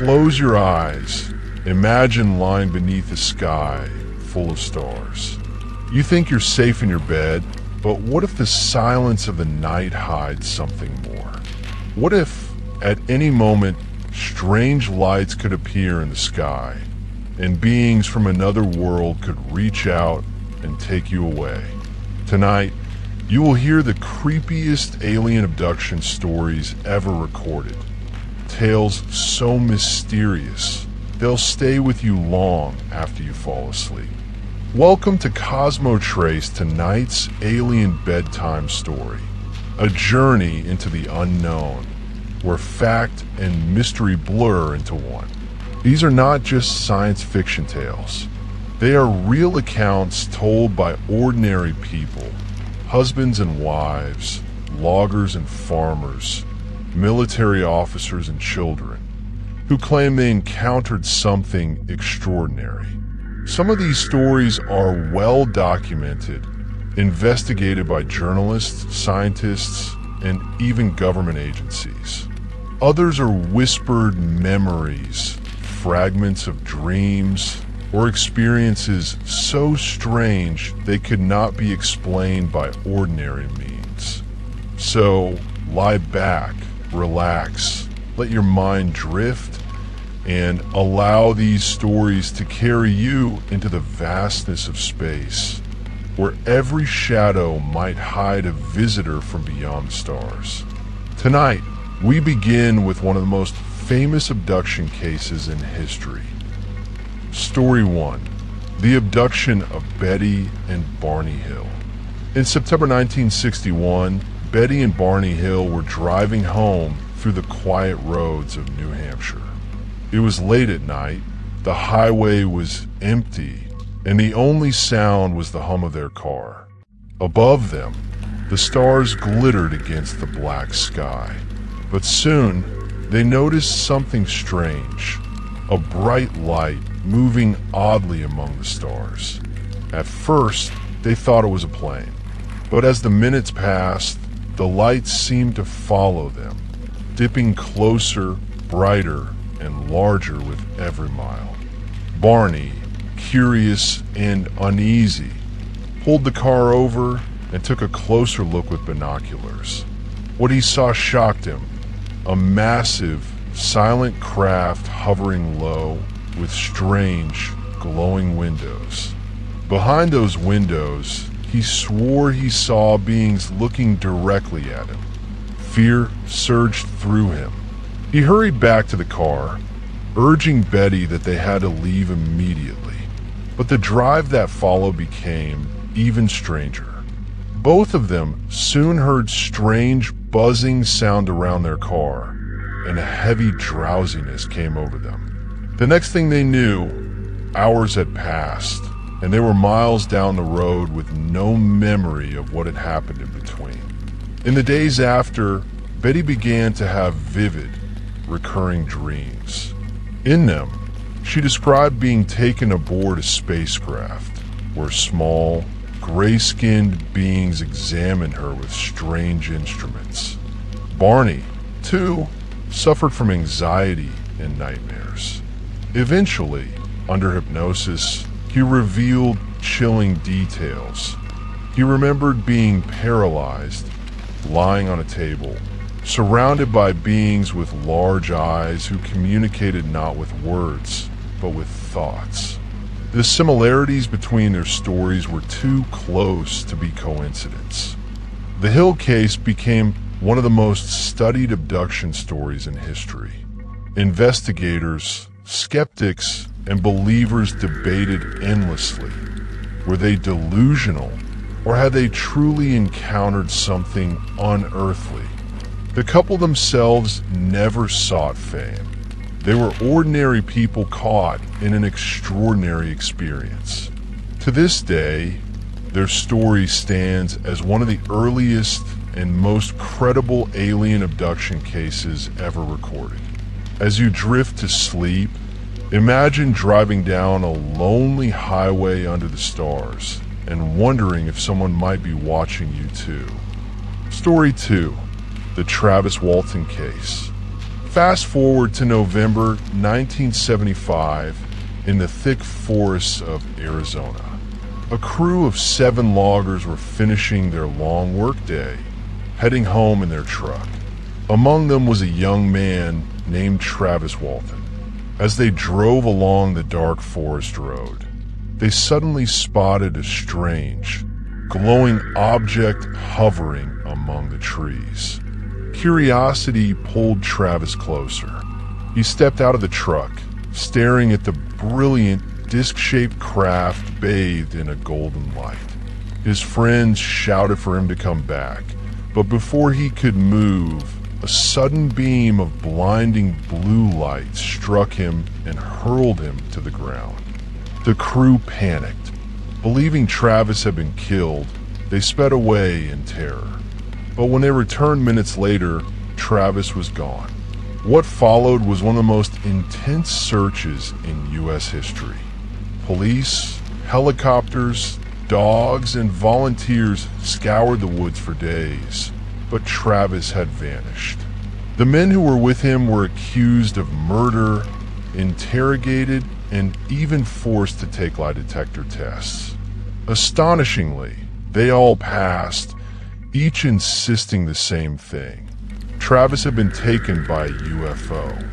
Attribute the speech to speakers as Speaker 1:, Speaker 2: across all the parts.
Speaker 1: Close your eyes. Imagine lying beneath the sky full of stars. You think you're safe in your bed, but what if the silence of the night hides something more? What if, at any moment, strange lights could appear in the sky, and beings from another world could reach out and take you away? Tonight, you will hear the creepiest alien abduction stories ever recorded. Tales so mysterious, they'll stay with you long after you fall asleep. Welcome to Cosmo Trace, tonight's alien bedtime story. A journey into the unknown, where fact and mystery blur into one. These are not just science fiction tales. They are real accounts told by ordinary people, husbands and wives, loggers and farmers, military officers and children, who claim they encountered something extraordinary. Some of these stories are well documented, investigated by journalists, scientists, and even government agencies. Others are whispered memories, fragments of dreams, or experiences so strange they could not be explained by ordinary means. So, lie back, relax, let your mind drift, and allow these stories to carry you into the vastness of space, where every shadow might hide a visitor from beyond the stars. Tonight, we begin with one of the most famous abduction cases in history. Story 1. The abduction of Betty and Barney Hill. In September 1961, Betty and Barney Hill were driving home through the quiet roads of New Hampshire. It was late at night, the highway was empty, and the only sound was the hum of their car. Above them, the stars glittered against the black sky. But soon, they noticed something strange, a bright light moving oddly among the stars. At first, they thought it was a plane, but as the minutes passed, the lights seemed to follow them, dipping closer, brighter, and larger with every mile. Barney, curious and uneasy, pulled the car over and took a closer look with binoculars. What he saw shocked him. A massive, silent craft hovering low with strange, glowing windows. Behind those windows, he swore he saw beings looking directly at him. Fear surged through him. He hurried back to the car, urging Betty that they had to leave immediately. But the drive that followed became even stranger. Both of them soon heard strange buzzing sound around their car, and a heavy drowsiness came over them. The next thing they knew, hours had passed, and they were miles down the road with no memory of what had happened in between. In the days after, Betty began to have vivid, recurring dreams. In them, she described being taken aboard a spacecraft, where small, gray-skinned beings examined her with strange instruments. Barney, too, suffered from anxiety and nightmares. Eventually, under hypnosis, he revealed chilling details. He remembered being paralyzed, lying on a table, surrounded by beings with large eyes who communicated not with words, but with thoughts. The similarities between their stories were too close to be coincidence. The Hill case became one of the most studied abduction stories in history. Investigators, skeptics, and believers debated endlessly. Were they delusional, or had they truly encountered something unearthly? The couple themselves never sought fame. They were ordinary people caught in an extraordinary experience. To this day, their story stands as one of the earliest and most credible alien abduction cases ever recorded. As you drift to sleep, imagine driving down a lonely highway under the stars and wondering if someone might be watching you too. Story 2. The Travis Walton case. Fast forward to November 1975 in the thick forests of Arizona. A crew of 7 loggers were finishing their long workday, heading home in their truck. Among them was a young man named Travis Walton. As they drove along the dark forest road, they suddenly spotted a strange, glowing object hovering among the trees. Curiosity pulled Travis closer. He stepped out of the truck, staring at the brilliant, disc-shaped craft bathed in a golden light. His friends shouted for him to come back, but before he could move, a sudden beam of blinding blue light struck him and hurled him to the ground. The crew panicked. Believing Travis had been killed, they sped away in terror. But when they returned minutes later, Travis was gone. What followed was one of the most intense searches in U.S. history. Police, helicopters, dogs, and volunteers scoured the woods for days, but Travis had vanished. The men who were with him were accused of murder, interrogated, and even forced to take lie detector tests. Astonishingly, they all passed, each insisting the same thing. Travis had been taken by a UFO.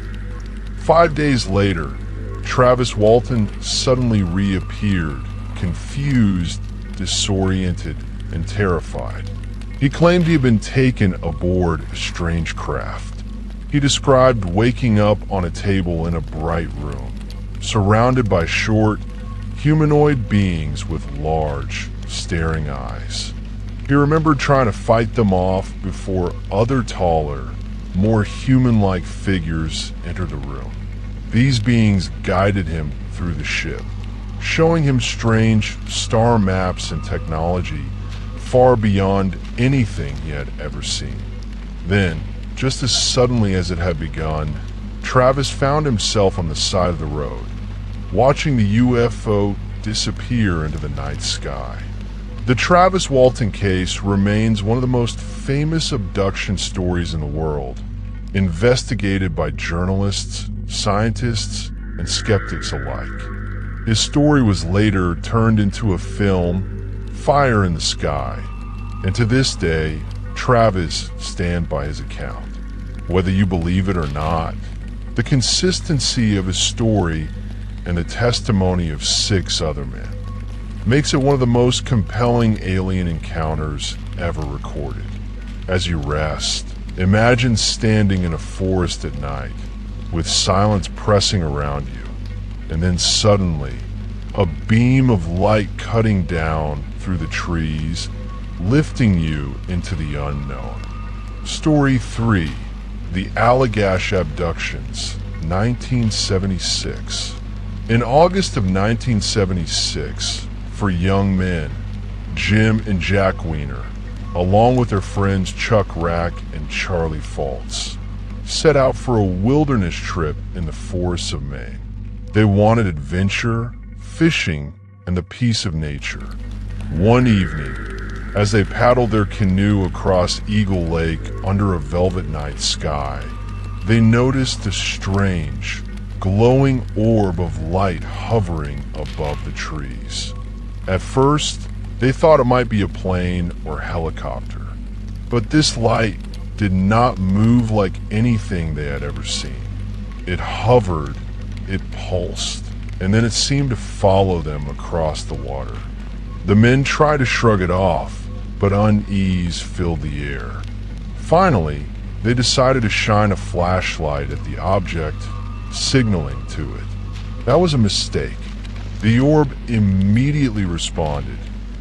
Speaker 1: 5 days later, Travis Walton suddenly reappeared, confused, disoriented, and terrified. He claimed he had been taken aboard a strange craft. He described waking up on a table in a bright room, surrounded by short, humanoid beings with large, staring eyes. He remembered trying to fight them off before other taller, more human-like figures entered the room. These beings guided him through the ship, showing him strange star maps and technology far beyond anything he had ever seen. Then, just as suddenly as it had begun, Travis found himself on the side of the road, watching the UFO disappear into the night sky. The Travis Walton case remains one of the most famous abduction stories in the world, investigated by journalists, scientists, and skeptics alike. His story was later turned into a film, Fire in the Sky, and to this day, Travis stands by his account. Whether you believe it or not, the consistency of his story and the testimony of 6 other men makes it one of the most compelling alien encounters ever recorded. As you rest, imagine standing in a forest at night, with silence pressing around you, and then suddenly, a beam of light cutting down through the trees, lifting you into the unknown. Story 3, The Allagash Abductions, 1976. In August of 1976, for young men, Jim and Jack Weiner, along with their friends Chuck Rack and Charlie Faltz, set out for a wilderness trip in the forests of Maine. They wanted adventure, fishing, and the peace of nature. One evening, as they paddled their canoe across Eagle Lake under a velvet night sky, they noticed a strange, glowing orb of light hovering above the trees. At first, they thought it might be a plane or helicopter, but this light did not move like anything they had ever seen. It hovered, it pulsed, and then it seemed to follow them across the water. The men tried to shrug it off, but unease filled the air. Finally, they decided to shine a flashlight at the object, signaling to it. That was a mistake. The orb immediately responded,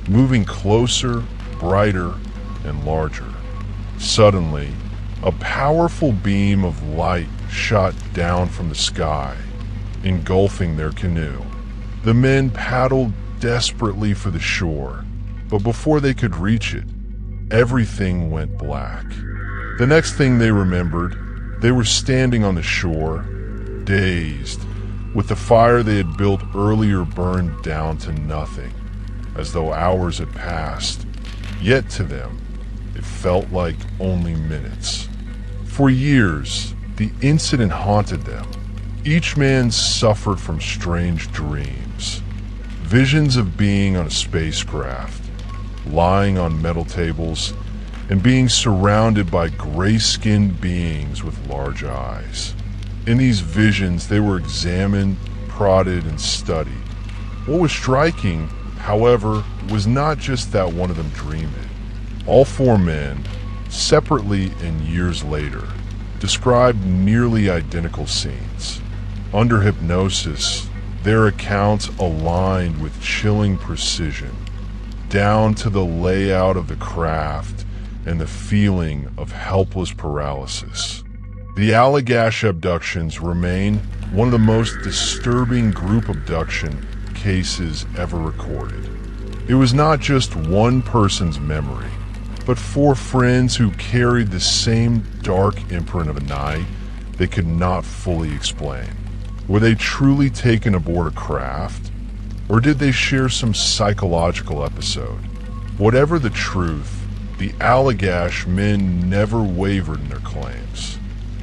Speaker 1: moving closer, brighter, and larger. Suddenly, a powerful beam of light shot down from the sky, engulfing their canoe. The men paddled desperately for the shore, but before they could reach it, everything went black. The next thing they remembered, they were standing on the shore, dazed, with the fire they had built earlier burned down to nothing, as though hours had passed. Yet to them, it felt like only minutes. For years, the incident haunted them. Each man suffered from strange dreams, visions of being on a spacecraft, lying on metal tables, and being surrounded by gray-skinned beings with large eyes. In these visions, they were examined, prodded, and studied. What was striking, however, was not just that one of them dreamed it. All four men, separately and years later, described nearly identical scenes. Under hypnosis, their accounts aligned with chilling precision, down to the layout of the craft and the feeling of helpless paralysis. The Allagash abductions remain one of the most disturbing group abduction cases ever recorded. It was not just one person's memory, but four friends who carried the same dark imprint of a night they could not fully explain. Were they truly taken aboard a craft, or did they share some psychological episode? Whatever the truth, the Allagash men never wavered in their claims.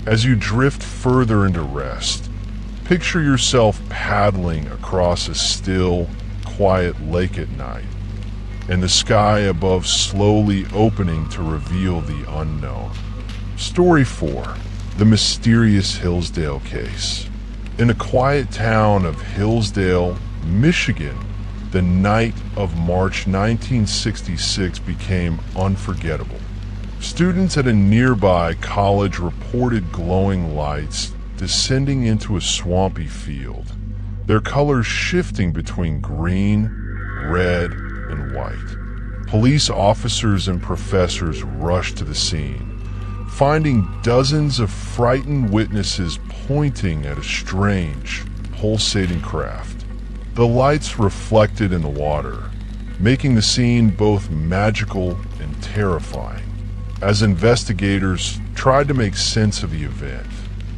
Speaker 1: As you drift further into rest, picture yourself paddling across a still, quiet lake at night, and the sky above slowly opening to reveal the unknown. Story 4. The Mysterious Hillsdale Case. In the quiet town of Hillsdale, Michigan, the night of March 1966 became unforgettable. Students at a nearby college reported glowing lights descending into a swampy field, their colors shifting between green, red, and white. Police officers and professors rushed to the scene, finding dozens of frightened witnesses pointing at a strange, pulsating craft. The lights reflected in the water, making the scene both magical and terrifying. As investigators tried to make sense of the event,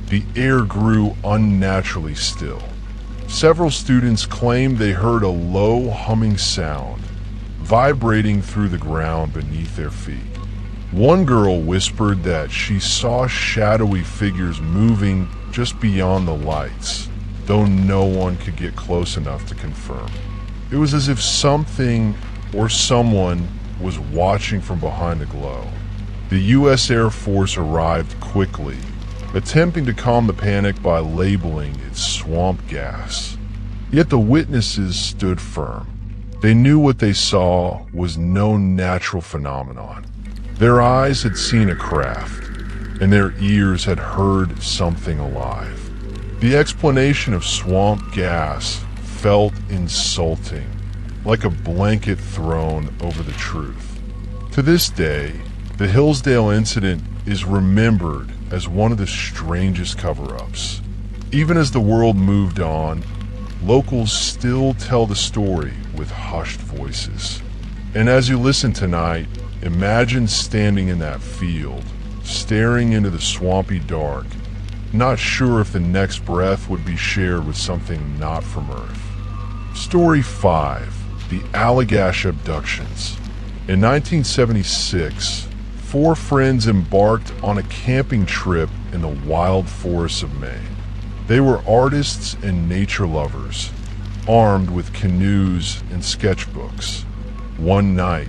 Speaker 1: the air grew unnaturally still. Several students claimed they heard a low humming sound vibrating through the ground beneath their feet. One girl whispered that she saw shadowy figures moving just beyond the lights, though no one could get close enough to confirm. It was as if something or someone was watching from behind the glow. The U.S. Air Force arrived quickly, attempting to calm the panic by labeling it swamp gas. Yet the witnesses stood firm. They knew what they saw was no natural phenomenon. Their eyes had seen a craft, and their ears had heard something alive. The explanation of swamp gas felt insulting, like a blanket thrown over the truth. To this day, the Hillsdale Incident is remembered as one of the strangest cover-ups. Even as the world moved on, locals still tell the story with hushed voices. And as you listen tonight, imagine standing in that field, staring into the swampy dark, not sure if the next breath would be shared with something not from Earth. Story 5. The Allagash Abductions. In 1976, 4 friends embarked on a camping trip in the wild forests of Maine. They were artists and nature lovers, armed with canoes and sketchbooks. One night,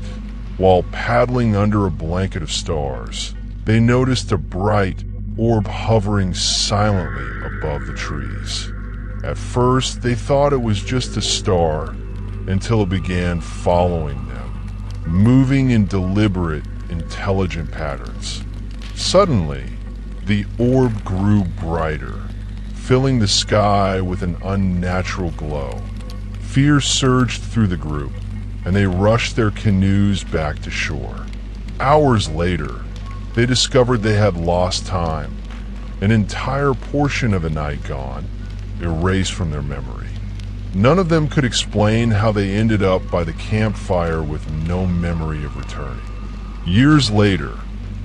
Speaker 1: while paddling under a blanket of stars, they noticed a bright orb hovering silently above the trees. At first, they thought it was just a star until it began following them, moving in deliberate, intelligent patterns. Suddenly, the orb grew brighter, filling the sky with an unnatural glow. Fear surged through the group, and they rushed their canoes back to shore. Hours later, they discovered they had lost time, an entire portion of a night gone, erased from their memory. None of them could explain how they ended up by the campfire with no memory of returning. Years later,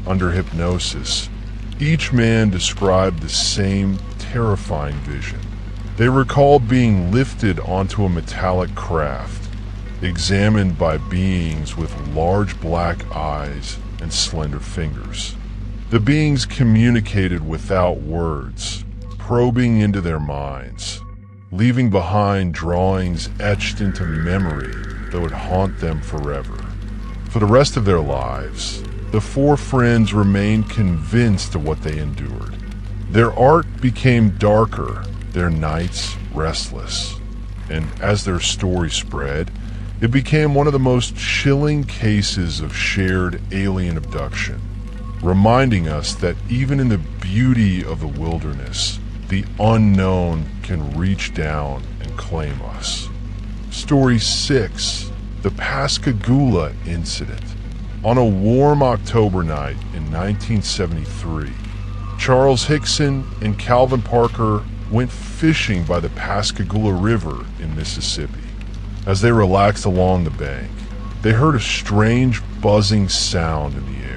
Speaker 1: under hypnosis, each man described the same terrifying vision. They recalled being lifted onto a metallic craft, examined by beings with large black eyes and slender fingers. The beings communicated without words, probing into their minds, leaving behind drawings etched into memory that would haunt them forever. For the rest of their lives, the four friends remained convinced of what they endured. Their art became darker, their nights restless, and as their story spread, it became one of the most chilling cases of shared alien abduction, reminding us that even in the beauty of the wilderness, the unknown can reach down and claim us. Story 6, the Pascagoula Incident. On a warm October night in 1973, Charles Hickson and Calvin Parker went fishing by the Pascagoula River in Mississippi. As they relaxed along the bank, they heard a strange buzzing sound in the air.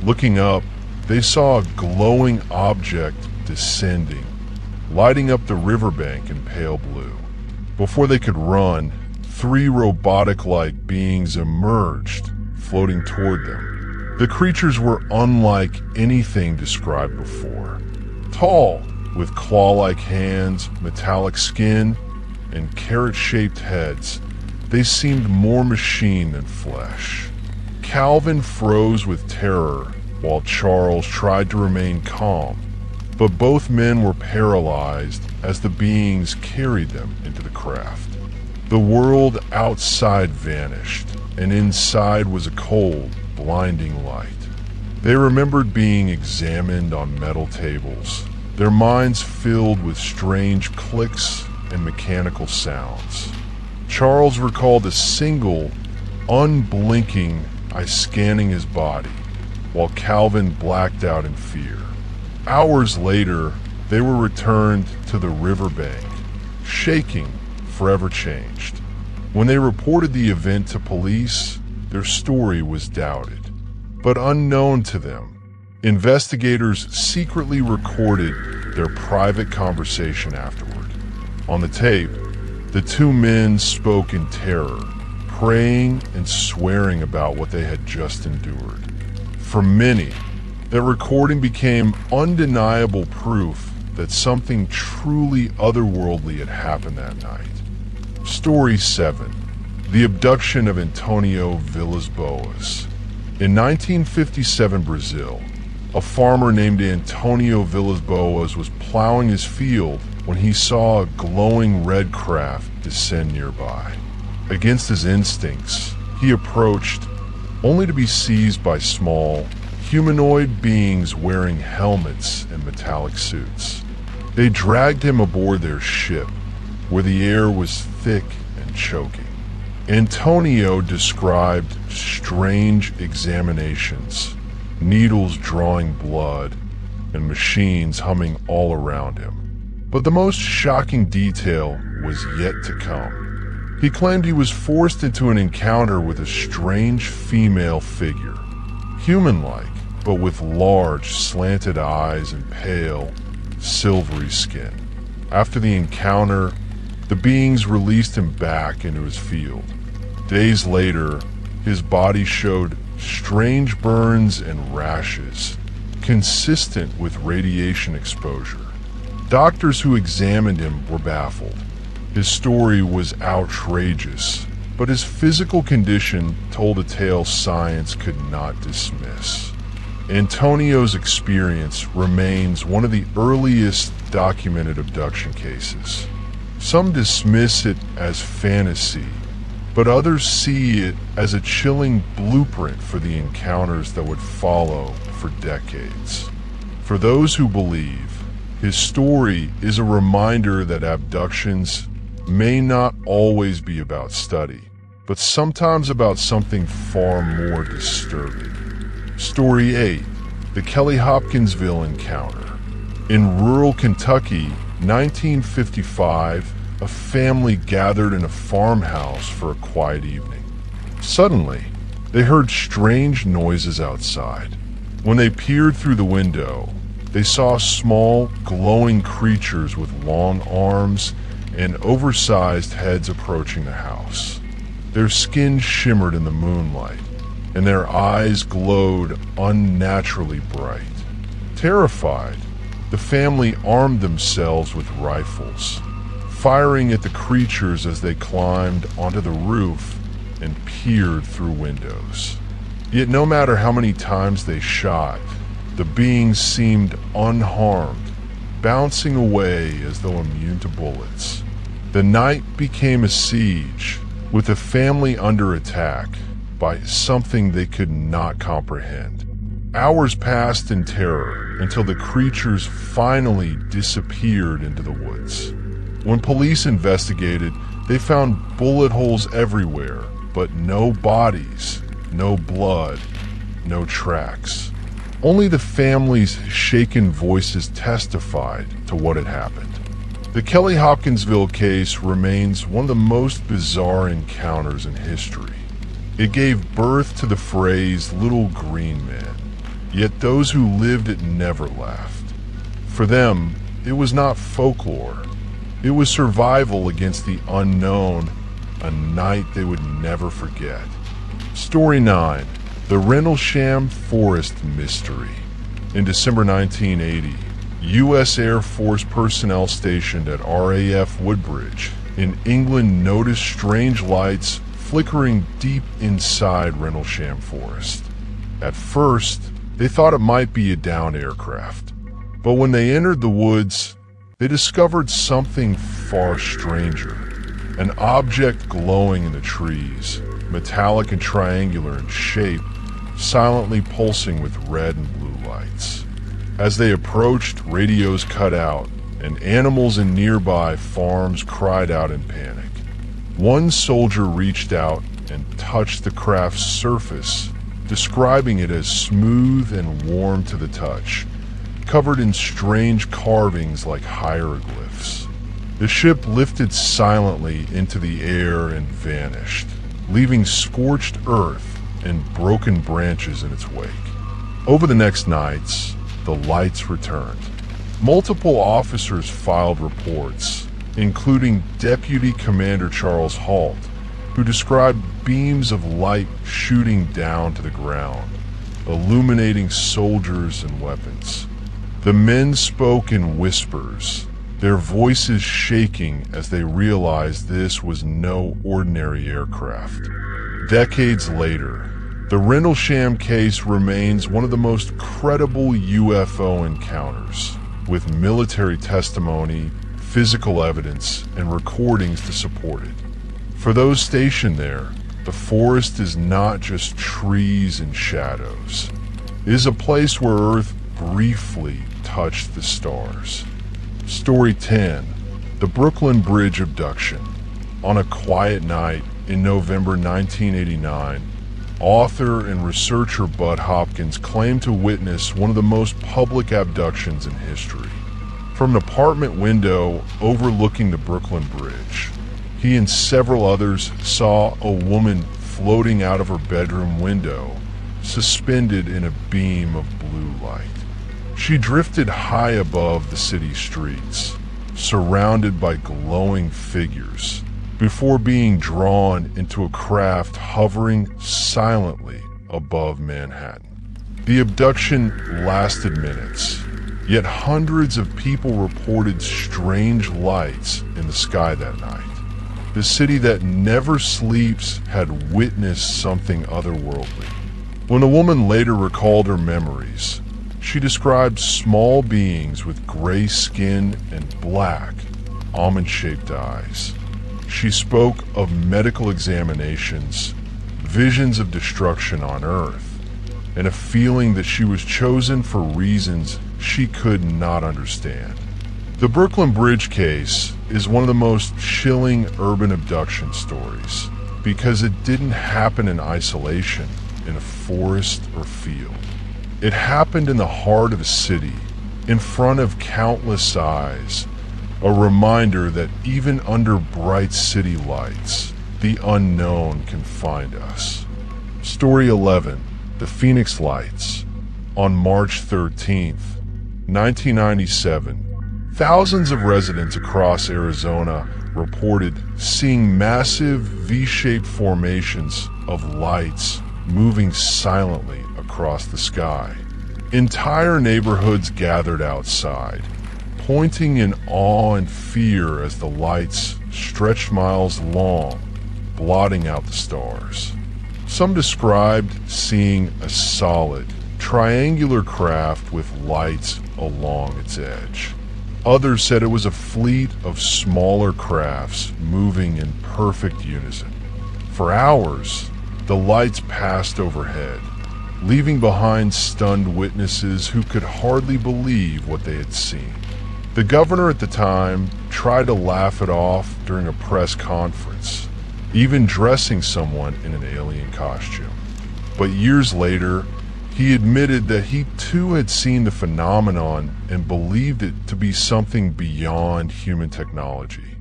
Speaker 1: Looking up, they saw a glowing object descending, lighting up the riverbank in pale blue. Before they could run, 3 robotic-like beings emerged, floating toward them. The creatures were unlike anything described before. Tall, with claw-like hands, metallic skin, and carrot-shaped heads, they seemed more machine than flesh. Calvin froze with terror, while Charles tried to remain calm, but both men were paralyzed as the beings carried them into the craft. The world outside vanished, and inside was a cold, blinding light. They remembered being examined on metal tables, their minds filled with strange clicks and mechanical sounds. Charles recalled a single, unblinking eye scanning his body, while Calvin blacked out in fear. Hours later, they were returned to the riverbank, shaking, forever changed. When they reported the event to police, their story was doubted. But unknown to them, investigators secretly recorded their private conversation afterward. On the tape, the 2 men spoke in terror, praying and swearing about what they had just endured. For many, that recording became undeniable proof that something truly otherworldly had happened that night. Story 7, the abduction of Antonio Villas-Boas. In 1957 Brazil, a farmer named Antonio Villas-Boas was plowing his field when he saw a glowing red craft descend nearby. Against his instincts, he approached, only to be seized by small, humanoid beings wearing helmets and metallic suits. They dragged him aboard their ship, where the air was thick and choking. Antonio described strange examinations, needles drawing blood, and machines humming all around him. But the most shocking detail was yet to come. He claimed he was forced into an encounter with a strange female figure, human-like, but with large, slanted eyes and pale, silvery skin. After the encounter, the beings released him back into his field. Days later, his body showed strange burns and rashes, consistent with radiation exposure. Doctors who examined him were baffled. His story was outrageous, but his physical condition told a tale science could not dismiss. Antonio's experience remains one of the earliest documented abduction cases. Some dismiss it as fantasy, but others see it as a chilling blueprint for the encounters that would follow for decades. For those who believe, his story is a reminder that abductions may not always be about study, but sometimes about something far more disturbing. Story 8, the Kelly Hopkinsville Encounter. In rural Kentucky, 1955, a family gathered in a farmhouse for a quiet evening. Suddenly, they heard strange noises outside. When they peered through the window, they saw small, glowing creatures with long arms and oversized heads approaching the house. Their skin shimmered in the moonlight, and their eyes glowed unnaturally bright. Terrified, the family armed themselves with rifles, firing at the creatures as they climbed onto the roof and peered through windows. Yet no matter how many times they shot, the beings seemed unharmed, bouncing away as though immune to bullets. The night became a siege, with the family under attack by something they could not comprehend. Hours passed in terror until the creatures finally disappeared into the woods. When police investigated, they found bullet holes everywhere, but no bodies, no blood, no tracks. Only the family's shaken voices testified to what had happened. The Kelly Hopkinsville case remains one of the most bizarre encounters in history. It gave birth to the phrase "little green men," yet those who lived it never laughed. For them, it was not folklore. It was survival against the unknown, a night they would never forget. Story 9. The Rendlesham Forest Mystery. In December 1980, U.S. Air Force personnel stationed at RAF Woodbridge in England noticed strange lights flickering deep inside Rendlesham Forest. At first, they thought it might be a downed aircraft, but when they entered the woods, they discovered something far stranger. An object glowing in the trees, metallic and triangular in shape, silently pulsing with red and blue lights. As they approached, radios cut out, and animals in nearby farms cried out in panic. One soldier reached out and touched the craft's surface, describing it as smooth and warm to the touch, covered in strange carvings like hieroglyphs. The ship lifted silently into the air and vanished, leaving scorched earth and broken branches in its wake. Over the next nights, the lights returned. Multiple officers filed reports, including Deputy Commander Charles Halt, who described beams of light shooting down to the ground, illuminating soldiers and weapons. The men spoke in whispers, their voices shaking as they realized this was no ordinary aircraft. Decades later, the Rendlesham case remains one of the most credible UFO encounters, with military testimony, physical evidence, and recordings to support it. For those stationed there, the forest is not just trees and shadows. It is a place where Earth briefly touched the stars. Story 10. The Brooklyn Bridge Abduction. On a quiet night in November 1989, author and researcher Bud Hopkins claimed to witness one of the most public abductions in history. From an apartment window overlooking the Brooklyn Bridge, he and several others saw a woman floating out of her bedroom window, suspended in a beam of blue light. She drifted high above the city streets, surrounded by glowing figures, before being drawn into a craft hovering silently above Manhattan. The abduction lasted minutes, yet hundreds of people reported strange lights in the sky that night. The city that never sleeps had witnessed something otherworldly. When the woman later recalled her memories, she described small beings with gray skin and black, almond-shaped eyes. She spoke of medical examinations, visions of destruction on Earth, and a feeling that she was chosen for reasons she could not understand. The Brooklyn Bridge case is one of the most chilling urban abduction stories because it didn't happen in isolation in a forest or field. It happened in the heart of a city, in front of countless eyes, a reminder that even under bright city lights, the unknown can find us. Story 11. The Phoenix Lights. On March 13th, 1997, thousands of residents across Arizona reported seeing massive V-shaped formations of lights moving silently across the sky. Entire neighborhoods gathered outside, pointing in awe and fear as the lights stretched miles long, blotting out the stars. Some described seeing a solid, triangular craft with lights along its edge. Others said it was a fleet of smaller crafts moving in perfect unison. For hours, the lights passed overhead, leaving behind stunned witnesses who could hardly believe what they had seen. The governor at the time tried to laugh it off during a press conference, even dressing someone in an alien costume. But years later, he admitted that he too had seen the phenomenon and believed it to be something beyond human technology.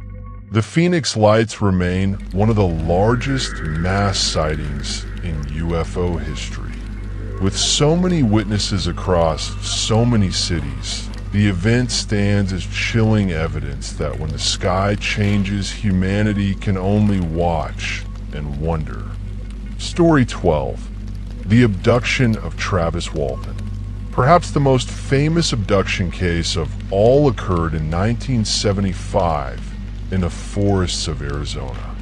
Speaker 1: The Phoenix Lights remain one of the largest mass sightings in UFO history. With so many witnesses across so many cities, the event stands as chilling evidence that when the sky changes, humanity can only watch and wonder. Story 12. The Abduction of Travis Walton. Perhaps the most famous abduction case of all occurred in 1975 in the forests of Arizona.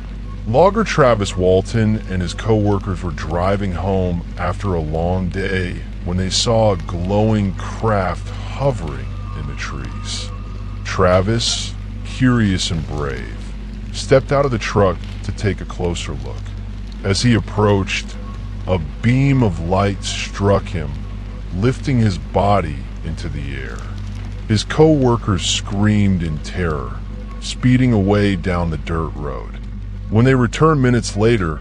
Speaker 1: Logger Travis Walton and his co-workers were driving home after a long day when they saw a glowing craft hovering in the trees. Travis, curious and brave, stepped out of the truck to take a closer look. As he approached, a beam of light struck him, lifting his body into the air. His co-workers screamed in terror, speeding away down the dirt road. When they returned minutes later,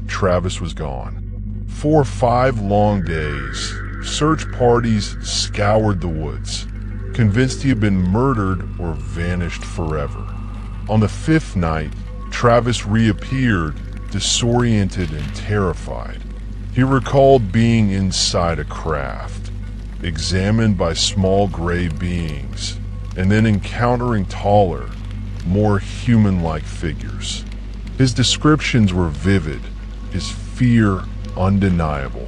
Speaker 1: Travis was gone. For 5 long days, search parties scoured the woods, convinced he had been murdered or vanished forever. On the 5th night, Travis reappeared, disoriented and terrified. He recalled being inside a craft, examined by small gray beings, and then encountering taller, more human-like figures. His descriptions were vivid, his fear undeniable.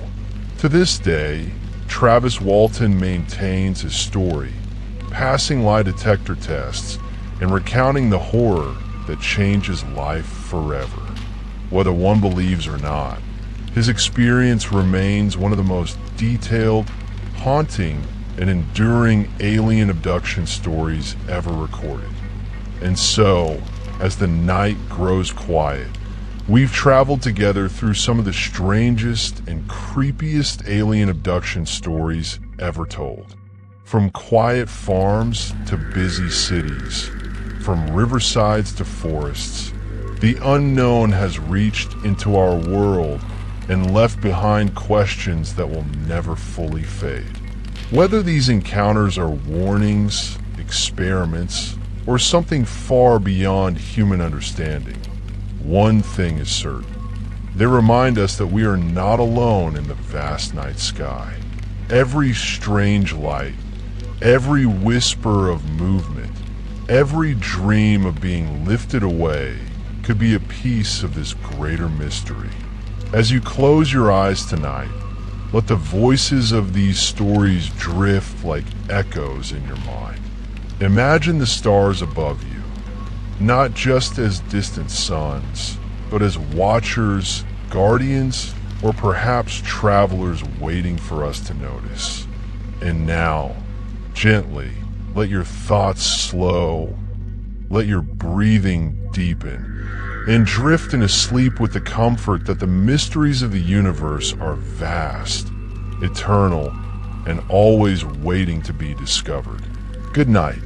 Speaker 1: To this day, Travis Walton maintains his story, passing lie detector tests and recounting the horror that changes life forever. Whether one believes or not, his experience remains one of the most detailed, haunting, and enduring alien abduction stories ever recorded. And so, as the night grows quiet, we've traveled together through some of the strangest and creepiest alien abduction stories ever told. From quiet farms to busy cities, from riversides to forests, the unknown has reached into our world and left behind questions that will never fully fade. Whether these encounters are warnings, experiments, or something far beyond human understanding, one thing is certain. They remind us that we are not alone in the vast night sky. Every strange light, every whisper of movement, every dream of being lifted away could be a piece of this greater mystery. As you close your eyes tonight, let the voices of these stories drift like echoes in your mind. Imagine the stars above you, not just as distant suns, but as watchers, guardians, or perhaps travelers waiting for us to notice. And now, gently, let your thoughts slow, let your breathing deepen, and drift into sleep with the comfort that the mysteries of the universe are vast, eternal, and always waiting to be discovered. Good night.